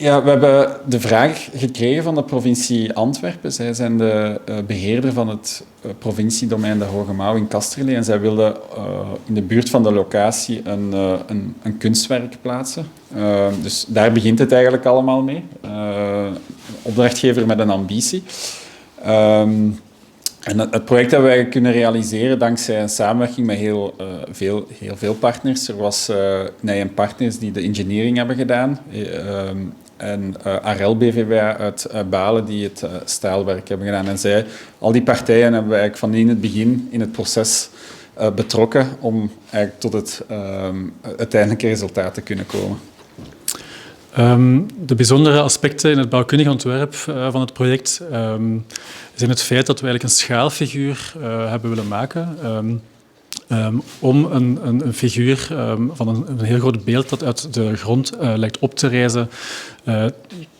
Ja, we hebben de vraag gekregen van de provincie Antwerpen. Zij zijn de beheerder van het provinciedomein de Hoge Mouw in Kasterlee. En zij wilden in de buurt van de locatie een kunstwerk plaatsen. Dus daar begint het eigenlijk allemaal mee. Een opdrachtgever met een ambitie. En het project hebben wij kunnen realiseren dankzij een samenwerking met heel veel partners. Er was Nijm Partners die de engineering hebben gedaan. En ARL BVWA uit Balen die het staalwerk hebben gedaan. En al die partijen hebben we eigenlijk van in het begin in het proces betrokken om eigenlijk tot het uiteindelijke resultaat te kunnen komen. De bijzondere aspecten in het bouwkundig ontwerp van het project zijn het feit dat we eigenlijk een schaalfiguur hebben willen maken om een figuur van een heel groot beeld dat uit de grond lijkt op te rijzen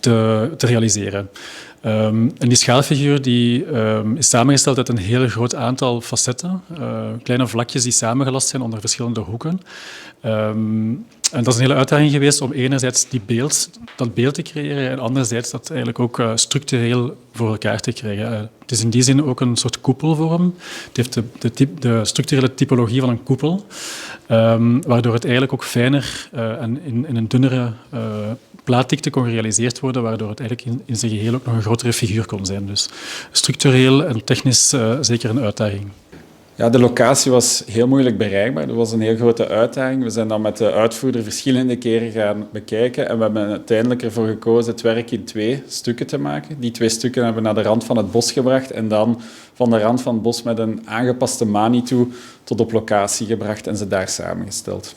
te realiseren. En die schaalfiguur is samengesteld uit een heel groot aantal facetten, kleine vlakjes die samengelast zijn onder verschillende hoeken. En dat is een hele uitdaging geweest om enerzijds dat beeld te creëren en anderzijds dat eigenlijk ook structureel voor elkaar te krijgen. Het is in die zin ook een soort koepelvorm. Het heeft de structurele typologie van een koepel, waardoor het eigenlijk ook fijner en in een dunnere plaatdikte kon gerealiseerd worden, waardoor het eigenlijk in zijn geheel ook nog een grotere figuur kon zijn. Dus structureel en technisch zeker een uitdaging. Ja, de locatie was heel moeilijk bereikbaar. Dat was een heel grote uitdaging. We zijn dan met de uitvoerder verschillende keren gaan bekijken en we hebben uiteindelijk ervoor gekozen het werk in 2 stukken te maken. Die 2 stukken hebben we naar de rand van het bos gebracht en dan van de rand van het bos met een aangepaste Manitou tot op locatie gebracht en ze daar samengesteld.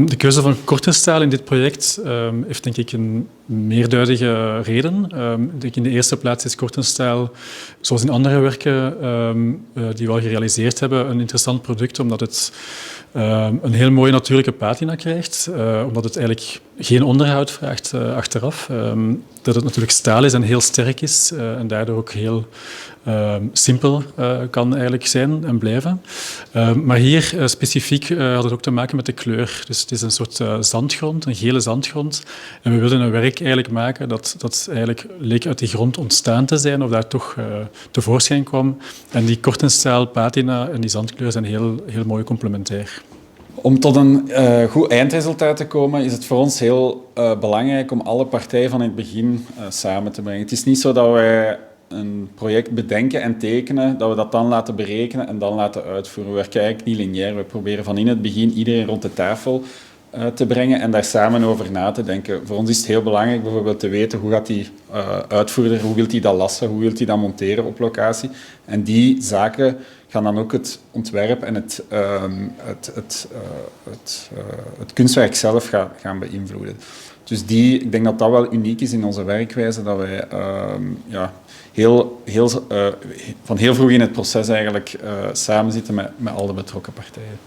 De keuze van kortenstaal in dit project heeft denk ik een meerduidige reden. In de eerste plaats is kortenstaal, zoals in andere werken die we al gerealiseerd hebben, een interessant product omdat het een heel mooie natuurlijke patina krijgt, omdat het eigenlijk geen onderhoud vraagt achteraf. Dat het natuurlijk staal is en heel sterk is en daardoor ook heel simpel kan eigenlijk zijn en blijven. Maar hier specifiek had het ook te maken met de kleur. Dus het is een soort zandgrond, een gele zandgrond. En we wilden een werk eigenlijk maken dat eigenlijk leek uit die grond ontstaan te zijn of daar toch tevoorschijn kwam. En die kortenstaal, patina en die zandkleur zijn heel mooi complementair. Om tot een goed eindresultaat te komen is het voor ons heel belangrijk om alle partijen van het begin samen te brengen. Het is niet zo dat wij een project bedenken en tekenen, dat we dat dan laten berekenen en dan laten uitvoeren. We werken eigenlijk niet lineair. We proberen van in het begin iedereen rond de tafel te brengen en daar samen over na te denken. Voor ons is het heel belangrijk bijvoorbeeld te weten hoe gaat die uitvoerder, hoe wil hij dat lassen, hoe wil hij dat monteren op locatie. En die zaken gaan dan ook het ontwerp en het kunstwerk zelf gaan beïnvloeden. Dus ik denk dat dat wel uniek is in onze werkwijze, dat wij van heel vroeg in het proces eigenlijk samen zitten met al de betrokken partijen.